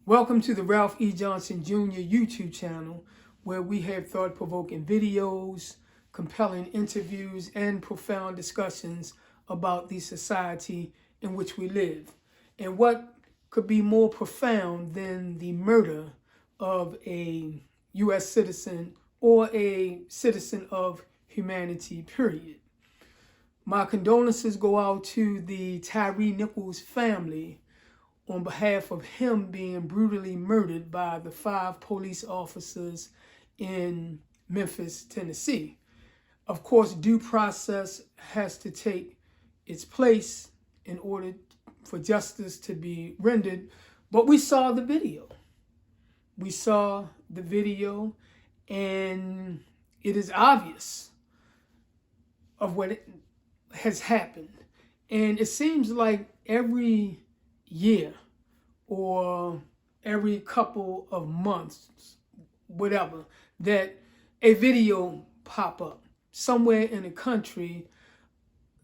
Welcome to the Ralph E. Johnson Jr. YouTube channel, where we have thought-provoking videos, compelling interviews, and profound discussions about the society in which we live. And what could be more profound than the murder of a U.S. citizen or a citizen of humanity, period. My condolences go out to the Tyre Nichols family on behalf of him being brutally murdered by the 5 police officers in Memphis, Tennessee. Of course, due process has to take its place in order for justice to be rendered. But we saw the video. We saw the video, and it is obvious of what has happened. And it seems like every year or every couple of months, whatever, that a video pop up somewhere in the country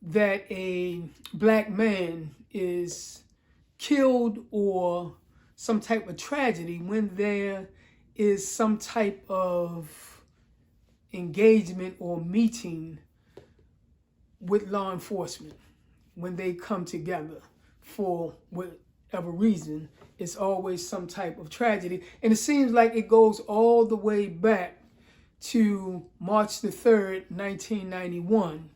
that a black man is killed or some type of tragedy when there is some type of engagement or meeting with law enforcement. When they come together for whatever reason, it's always some type of tragedy. And it seems like it goes all the way back to March the 3rd, 1991,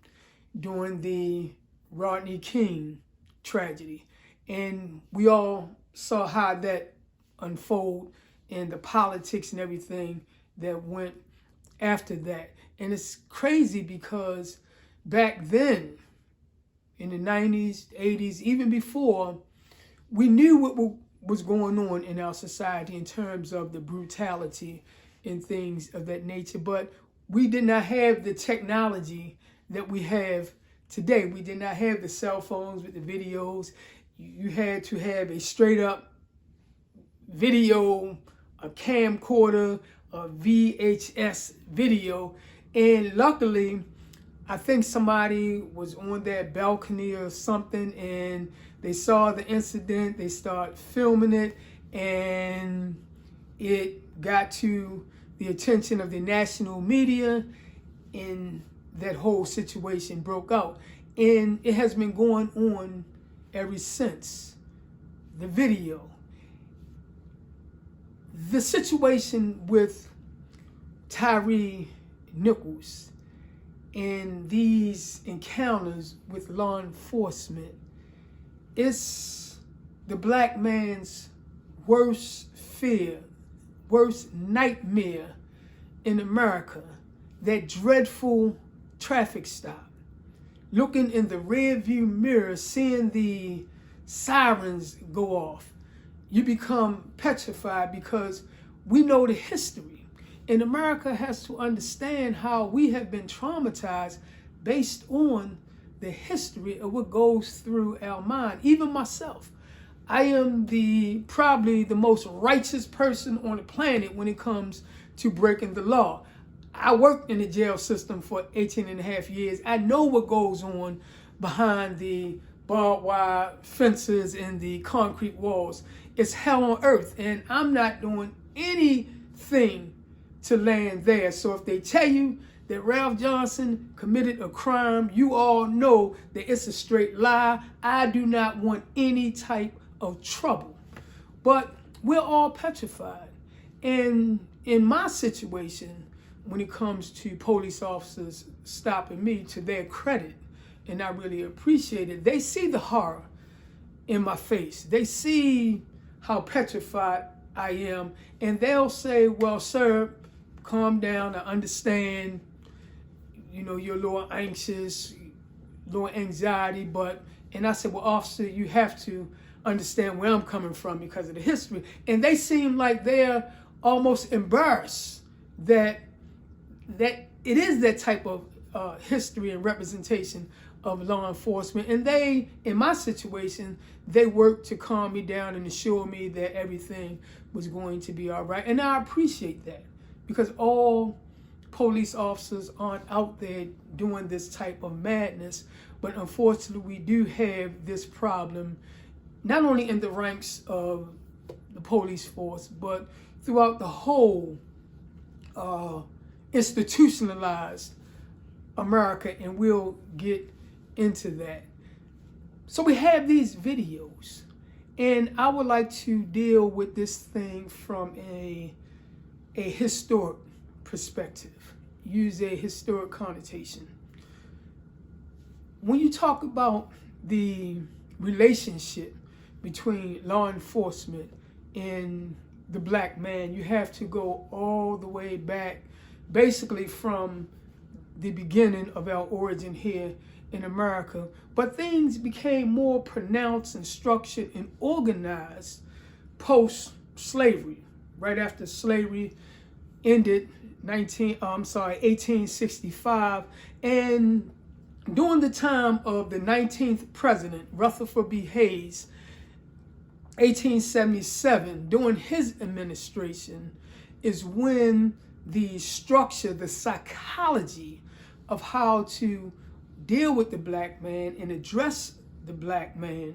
during the Rodney King tragedy. And we all saw how that unfold and the politics and everything that went after that. And it's crazy because back then, in the 90s, 80s, even before, we knew what was going on in our society in terms of the brutality and things of that nature. But we did not have the technology that we have today. We did not have the cell phones with the videos. You had to have a straight up video, a camcorder, a VHS video. And luckily, I think somebody was on that balcony or something and they saw the incident, they started filming it, and it got to the attention of the national media, and that whole situation broke out. And it has been going on ever since. The video. The situation with Tyre Nichols and these encounters with law enforcement, it's the black man's worst fear, worst nightmare in America. That dreadful traffic stop. Looking in the rearview mirror, seeing the sirens go off. You become petrified because we know the history. And America has to understand how we have been traumatized based on the history of what goes through our mind. Even myself, I am probably the most righteous person on the planet when it comes to breaking the law. I worked in the jail system for 18 and a half years. I know what goes on behind the barbed wire fences and the concrete walls. It's hell on earth, and I'm not doing anything to land there. So if they tell you that Ralph Johnson committed a crime, you all know that it's a straight lie. I do not want any type of trouble. But we're all petrified. And in my situation, when it comes to police officers stopping me, to their credit, and I really appreciate it, they see the horror in my face. They see how petrified I am, and they'll say, well, sir, calm down, I understand, you're a little anxious, little anxiety, and I said, well, officer, you have to understand where I'm coming from because of the history. And they seem like they're almost embarrassed that it is that type of history and representation of law enforcement. And they, in my situation, they worked to calm me down and assure me that everything was going to be all right. And I appreciate that, because all police officers aren't out there doing this type of madness. But unfortunately, we do have this problem, not only in the ranks of the police force, but throughout the whole institutionalized America, and we'll get into that. So we have these videos, and I would like to deal with this thing from a historic perspective, use a historic connotation. When you talk about the relationship between law enforcement and the black man, you have to go all the way back, basically from the beginning of our origin here in America. But things became more pronounced and structured and organized post-slavery, right after slavery ended 1865, and during the time of the 19th president, Rutherford B. Hayes, 1877, during his administration, is when the structure, the psychology of how to deal with the black man and address the black man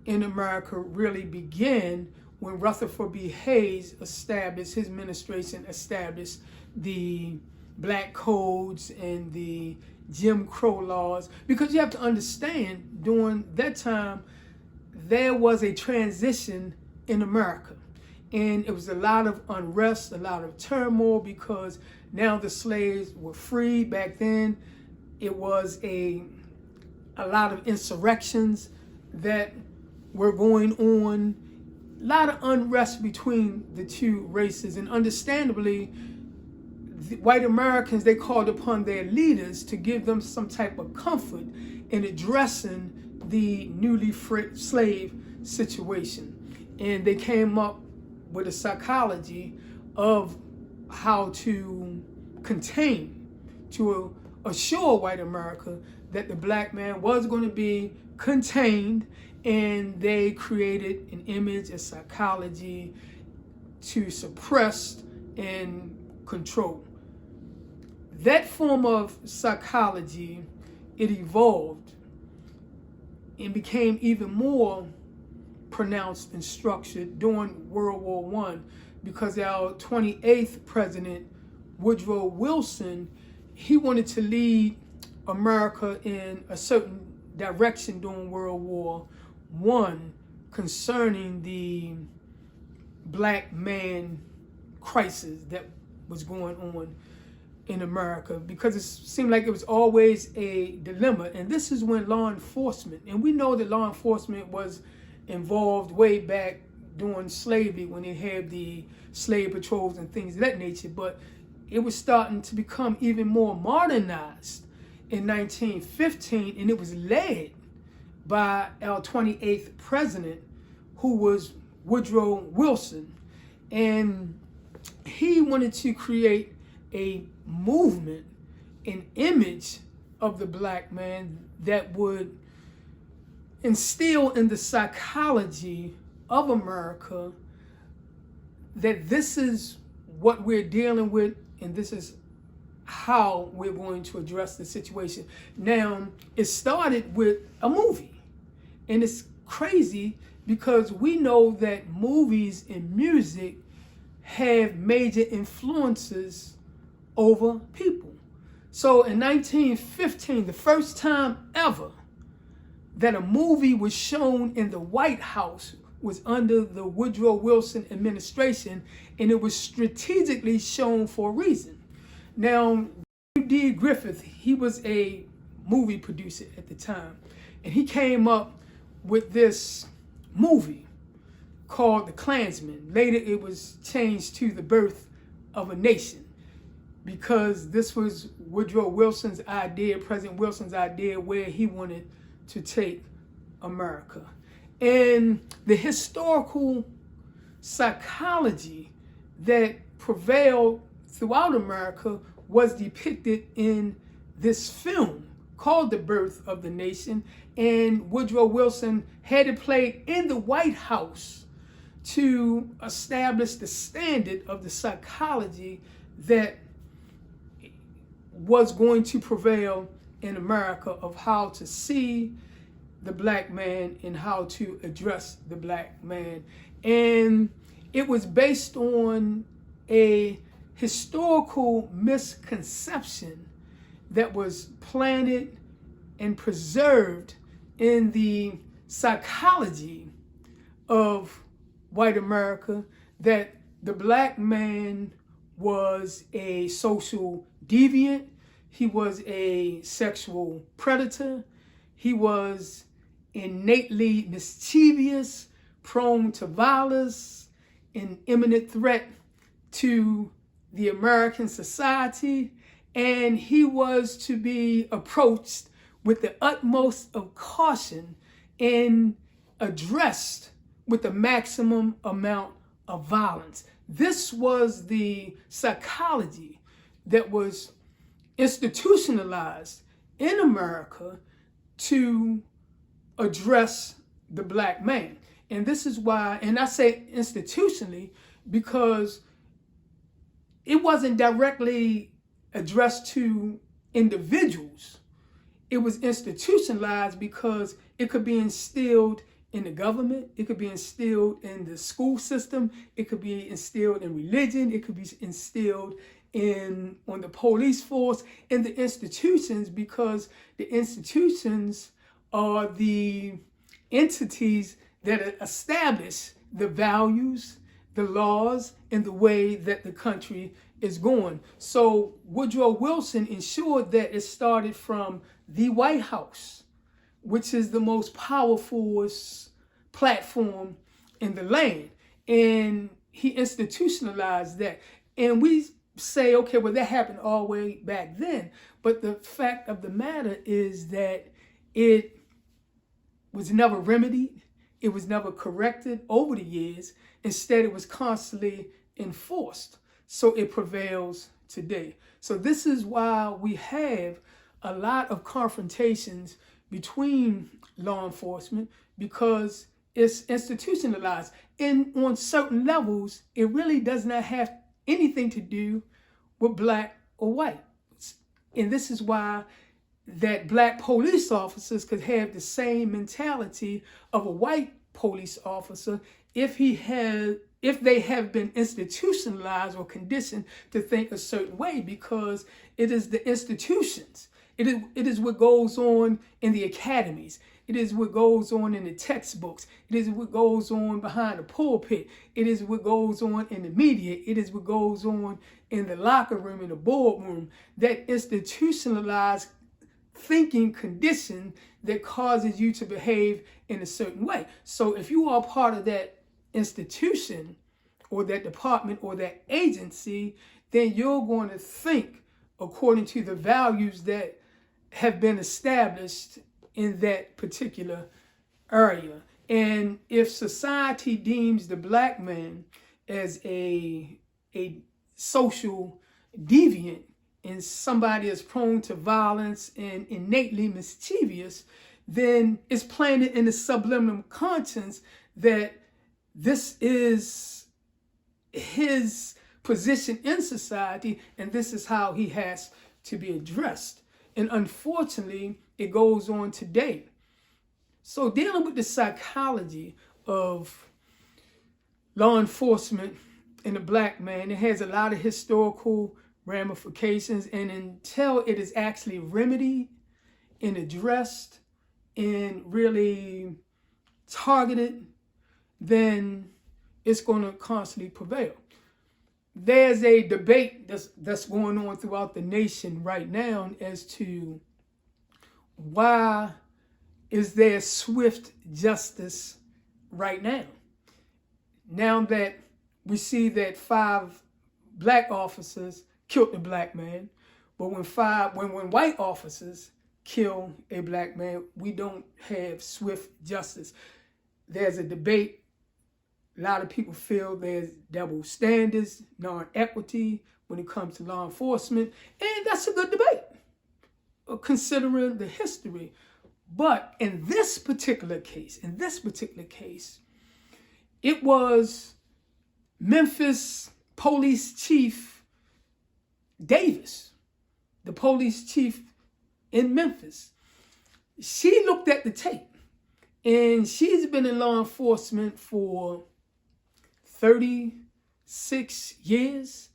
in America really began when Rutherford B. Hayes established, his administration established the black codes and the Jim Crow laws. Because you have to understand, during that time, there was a transition in America. And it was a lot of unrest, a lot of turmoil, because now the slaves were free. Back then, it was a lot of insurrections that were going on, a lot of unrest between the two races. And understandably, the white Americans, they called upon their leaders to give them some type of comfort in addressing the newly freed slave situation. And they came up with a psychology of how to contain, to assure white America that the black man was going to be contained, and they created an image, a psychology to suppress and control. That form of psychology, it evolved and became even more pronounced and structured during World War I, because our 28th president, Woodrow Wilson, he wanted to lead America in a certain direction during World War I concerning the black man crisis that was going on in America, because it seemed like it was always a dilemma. And this is when law enforcement, and we know that law enforcement was involved way back during slavery when they had the slave patrols and things of that nature, but it was starting to become even more modernized in 1915, and it was led by our 28th president, who was Woodrow Wilson. And he wanted to create a movement, an image of the black man that would instill in the psychology of America that this is what we're dealing with, and this is how we're going to address the situation. Now, it started with a movie, and it's crazy because we know that movies and music have major influences over people. So in 1915, the first time ever that a movie was shown in the White House was under the Woodrow Wilson administration, and it was strategically shown for a reason. Now, D. Griffith, he was a movie producer at the time, and he came up with this movie called The Klansman. Later, it was changed to The Birth of a Nation, because this was Woodrow Wilson's idea, President Wilson's idea, where he wanted to take America. And the historical psychology that prevailed throughout America was depicted in this film called The Birth of the Nation. And Woodrow Wilson had it played in the White House to establish the standard of the psychology that was going to prevail in America, of how to see the black man and how to address the black man. And it was based on a historical misconception that was planted and preserved in the psychology of white America, that the black man was a social deviant, he was a sexual predator, he was innately mischievous, prone to violence, an imminent threat to the American society, and he was to be approached with the utmost of caution and addressed with the maximum amount of violence. This was the psychology that was institutionalized in America to address the black man. And this is why, and I say institutionally, because it wasn't directly addressed to individuals. It was institutionalized because it could be instilled in the government, it could be instilled in the school system, it could be instilled in religion, it could be instilled on the police force, in the institutions, because the institutions are the entities that establish the values, the laws, and the way that the country is going. So Woodrow Wilson ensured that it started from the White House, which is the most powerful platform in the land. And he institutionalized that. And we say, okay, well, that happened all the way back then. But the fact of the matter is that it was never remedied. It was never corrected over the years. Instead, it was constantly enforced. So it prevails today. So this is why we have a lot of confrontations between law enforcement, because it's institutionalized. And on certain levels, it really does not have anything to do with black or white. And this is why that black police officers could have the same mentality of a white police officer if they have been institutionalized or conditioned to think a certain way, because it is the institutions. It is what goes on in the academies. It is what goes on in the textbooks. It is what goes on behind the pulpit. It is what goes on in the media. It is what goes on in the locker room, in the boardroom. That institutionalized thinking condition that causes you to behave in a certain way. So if you are part of that institution or that department or that agency, then you're going to think according to the values that have been established in that particular area. And if society deems the black man as a social deviant and somebody is prone to violence and innately mischievous, then it's planted in the subliminal conscience that this is his position in society and this is how he has to be addressed. And unfortunately, it goes on today. So dealing with the psychology of law enforcement and the black man, it has a lot of historical ramifications. And until it is actually remedied and addressed and really targeted, then it's going to constantly prevail. There's a debate that's going on throughout the nation right now as to why is there swift justice right now? Now that we see that 5 black officers killed a black man, but when white officers kill a black man, we don't have swift justice. There's a debate. A lot of people feel there's double standards, non-equity when it comes to law enforcement, and that's a good debate, considering the history. But in this particular case, it was Memphis Police Chief Davis, the police chief in Memphis. She looked at the tape, and she's been in law enforcement for 36 years.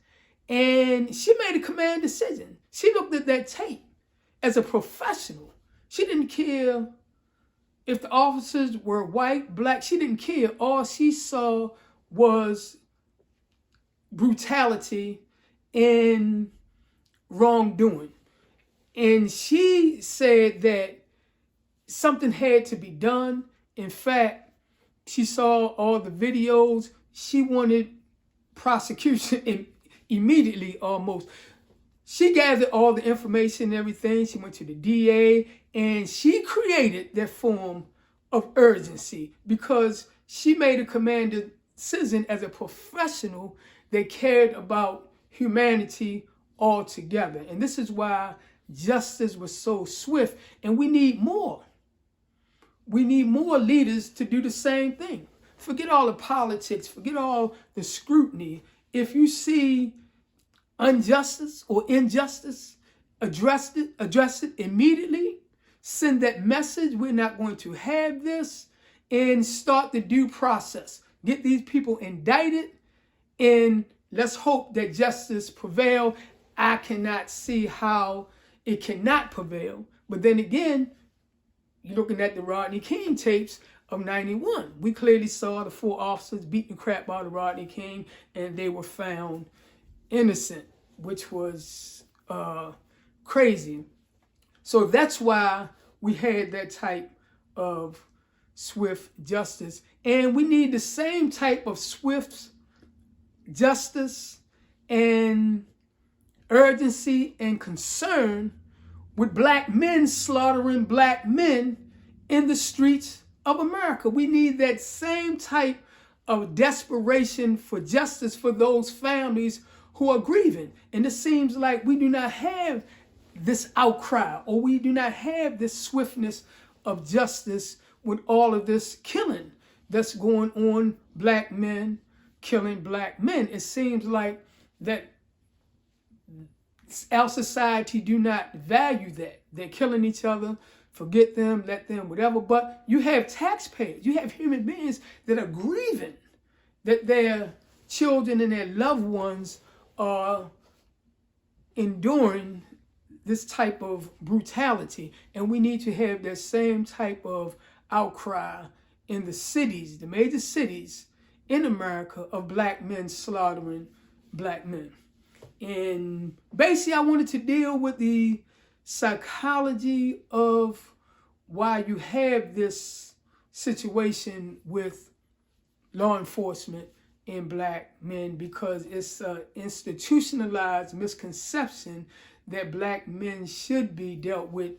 And she made a command decision. She looked at that tape as a professional. She didn't care if the officers were white, black. She didn't care. All she saw was brutality and wrongdoing. And she said that something had to be done. In fact, she saw all the videos. She wanted prosecution immediately almost. She gathered all the information and everything. She went to the DA and she created that form of urgency because she made a command decision as a professional that cared about humanity altogether. And this is why justice was so swift. And we need more. We need more leaders to do the same thing. Forget all the politics. Forget all the scrutiny. If you see injustice or injustice, address it immediately. Send that message. We're not going to have this. And start the due process. Get these people indicted. And let's hope that justice prevail. I cannot see how it cannot prevail. But then again, you're looking at the Rodney King tapes of 91. We clearly saw the 4 officers beating the crap out of Rodney King, and they were found innocent, which was crazy. So that's why we had that type of swift justice. And we need the same type of swift justice and urgency and concern with black men slaughtering black men in the streets of America. We need that same type of desperation for justice for those families who are grieving. And it seems like we do not have this outcry, or we do not have this swiftness of justice with all of this killing that's going on, black men killing black men. It seems like that our society do not value that. They're killing each other, forget them, let them, whatever. But you have taxpayers, you have human beings that are grieving that their children and their loved ones are enduring this type of brutality. And we need to have that same type of outcry in the cities, the major cities in America, of black men slaughtering black men. And basically, I wanted to deal with the psychology of why you have this situation with law enforcement and black men, because it's an institutionalized misconception that black men should be dealt with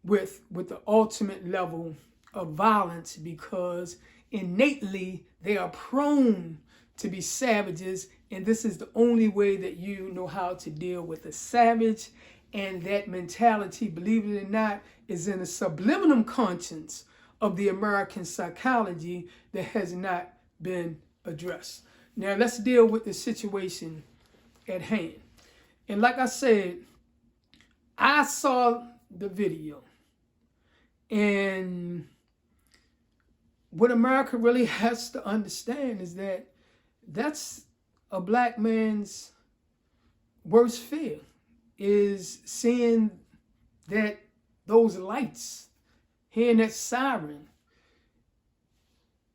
the ultimate level of violence, because innately they are prone to be savages, and this is the only way that you know how to deal with a savage. And that mentality, believe it or not, is in a subliminal conscience of the American psychology that has not been addressed. Now let's deal with the situation at hand. And like I said, I saw the video, and what America really has to understand is that that's a black man's worst fear, is seeing that those lights, hearing that siren,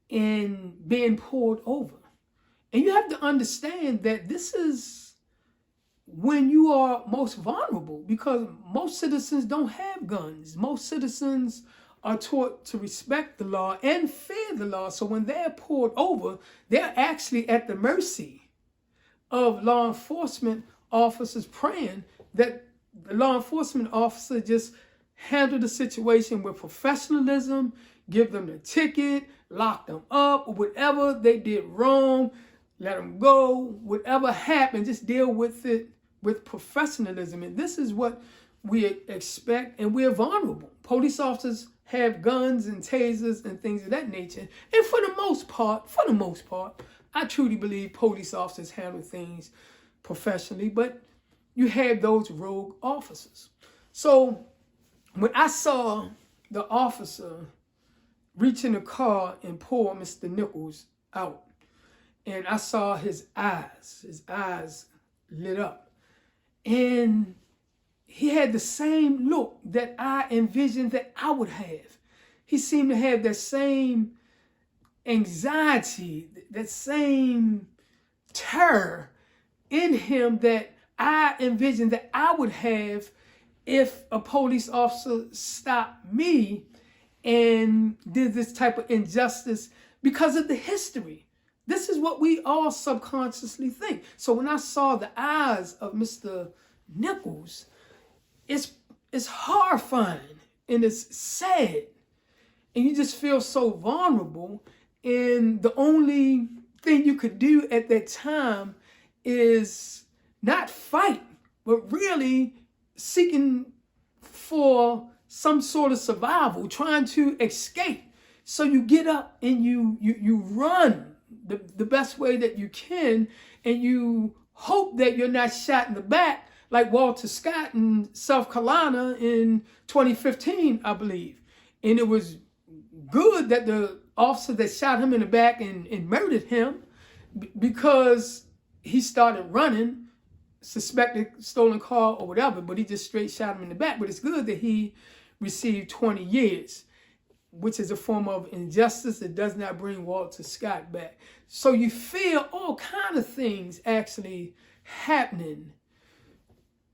and being pulled over. And you have to understand that this is when you are most vulnerable, because most citizens don't have guns. Most citizens are taught to respect the law and fear the law. So when they're pulled over, they're actually at the mercy of law enforcement officers, praying that the law enforcement officer just handle the situation with professionalism, give them the ticket, lock them up, or whatever they did wrong, let them go. Whatever happened, just deal with it with professionalism. And this is what we expect, and we're vulnerable. Police officers have guns and tasers and things of that nature. And for the most part, I truly believe police officers handle things professionally, but you have those rogue officers. So when I saw the officer reach in the car and pull Mr. Nichols out, and I saw his eyes lit up. And he had the same look that I envisioned that I would have. He seemed to have that same anxiety, that same terror in him that I envisioned that I would have if a police officer stopped me and did this type of injustice because of the history. This is what we all subconsciously think. So when I saw the eyes of Mr. Nichols, it's horrifying and it's sad. And you just feel so vulnerable. And the only thing you could do at that time is not fight, but really seeking for some sort of survival, trying to escape. So you get up and you run the best way that you can, and you hope that you're not shot in the back like Walter Scott in South Carolina in 2015, I believe. And it was good that the officer that shot him in the back and murdered him, because he started running, suspected stolen car or whatever, but he just straight shot him in the back. But it's good that he received 20 years, which is a form of injustice that does not bring Walter Scott back. So you feel all kind of things actually happening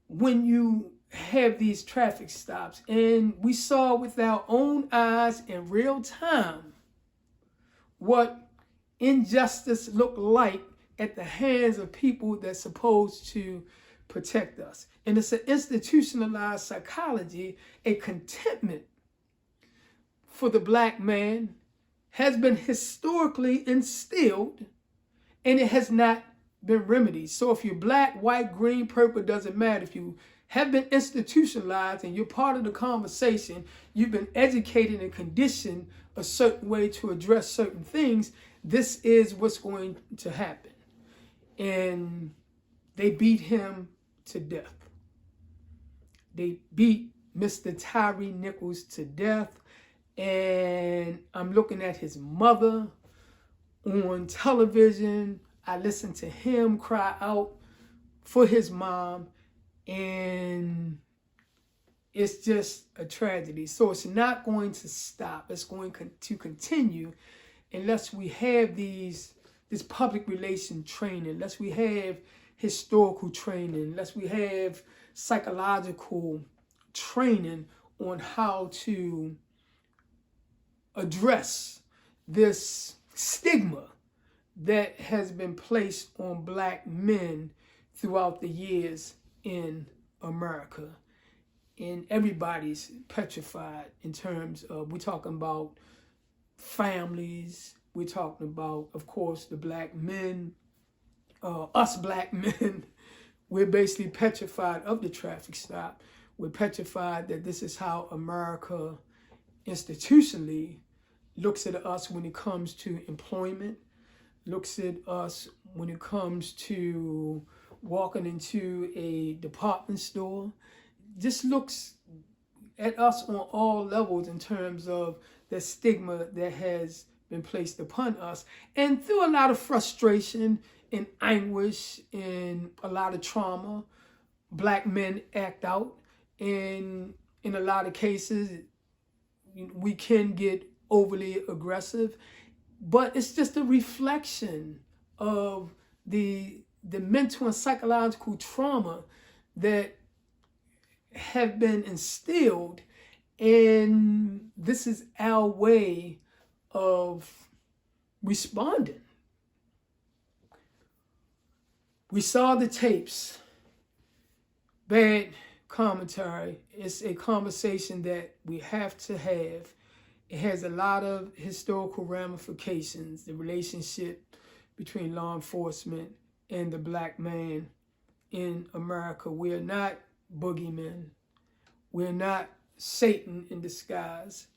when you have these traffic stops. And we saw with our own eyes in real time what injustice looked like at the hands of people that's supposed to protect us. And it's an institutionalized psychology, a contentment for the black man has been historically instilled, and it has not been remedied. So if you're black, white, green, purple, doesn't matter. If you have been institutionalized and you're part of the conversation, you've been educated and conditioned a certain way to address certain things, this is what's going to happen. And they beat him to death. They beat Mr. Tyre Nichols to death. And I'm looking at his mother on television. I listened to him cry out for his mom. And it's just a tragedy. So it's not going to stop. It's going to continue unless we have this public relation training, unless we have historical training, unless we have psychological training on how to address this stigma that has been placed on black men throughout the years in America. And everybody's petrified in terms of, we're talking about families, we're talking about, of course, the black men, us black men. We're basically petrified of the traffic stop. We're petrified that this is how America institutionally looks at us when it comes to employment, looks at us when it comes to walking into a department store, just looks at us on all levels in terms of the stigma that has been placed upon us. And through a lot of frustration and anguish and a lot of trauma, black men act out. And in a lot of cases, we can get overly aggressive, but it's just a reflection of the mental and psychological trauma that have been instilled, and this is our way of responding. We saw the tapes. Bad commentary. It's a conversation that we have to have. It has a lot of historical ramifications, the relationship between law enforcement and the black man in America. We are not boogeymen. We're not Satan in disguise.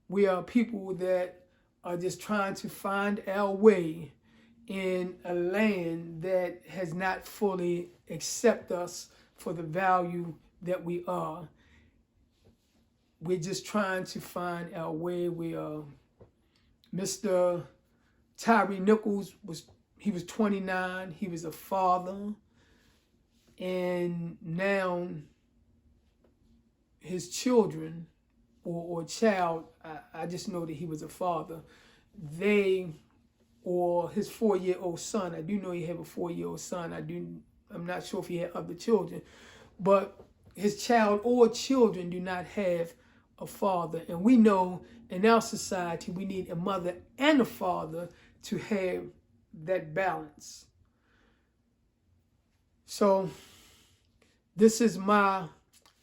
We are people that are just trying to find our way in a land that has not fully accepted us for the value that we are. We're just trying to find our way. Mr. Tyre Nichols was he was 29, he was a father, and now his children, or child, I just know that he was a father, or his 4-year-old son, I do know he had a 4-year-old son, I'm not sure if he had other children, but his child or children do not have a father. And we know in our society we need a mother and a father to have that balance. So this is my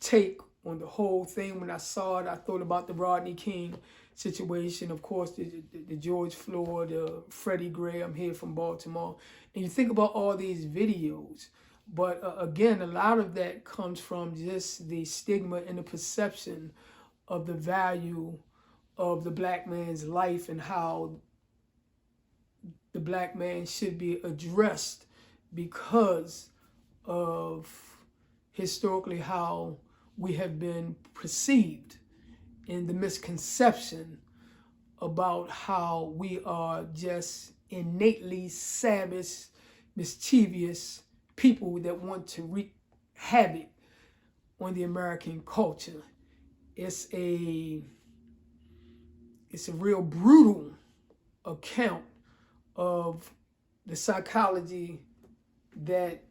take on the whole thing. When I saw it, I thought about the Rodney King situation, of course, the George Floyd, Freddie Gray. I'm here from Baltimore. And you think about all these videos. But again, a lot of that comes from just the stigma and the perception of the value of the black man's life and how the black man should be addressed because of historically how we have been perceived, in the misconception about how we are just innately savage, mischievous people that want to wreak havoc on the American culture. It's a real brutal account of the psychology that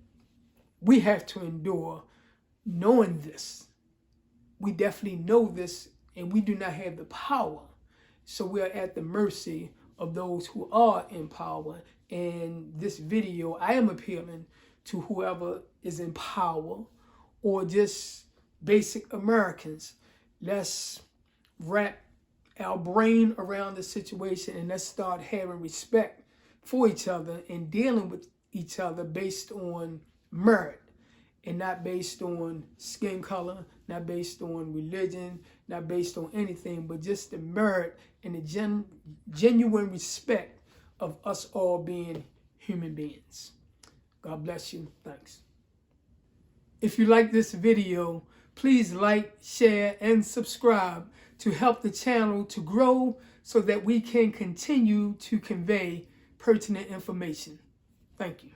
we have to endure. Knowing this, we definitely know this, and we do not have the power. So we are at the mercy of those who are in power. And this video, I am appealing to whoever is in power or just basic Americans. Let's wrap our brain around the situation and let's start having respect for each other and dealing with each other based on merit and not based on skin color, not based on religion, not based on anything, but just the merit and the genuine respect of us all being human beings. God bless you. Thanks. If you like this video, please like, share, and subscribe to help the channel to grow so that we can continue to convey pertinent information. Thank you.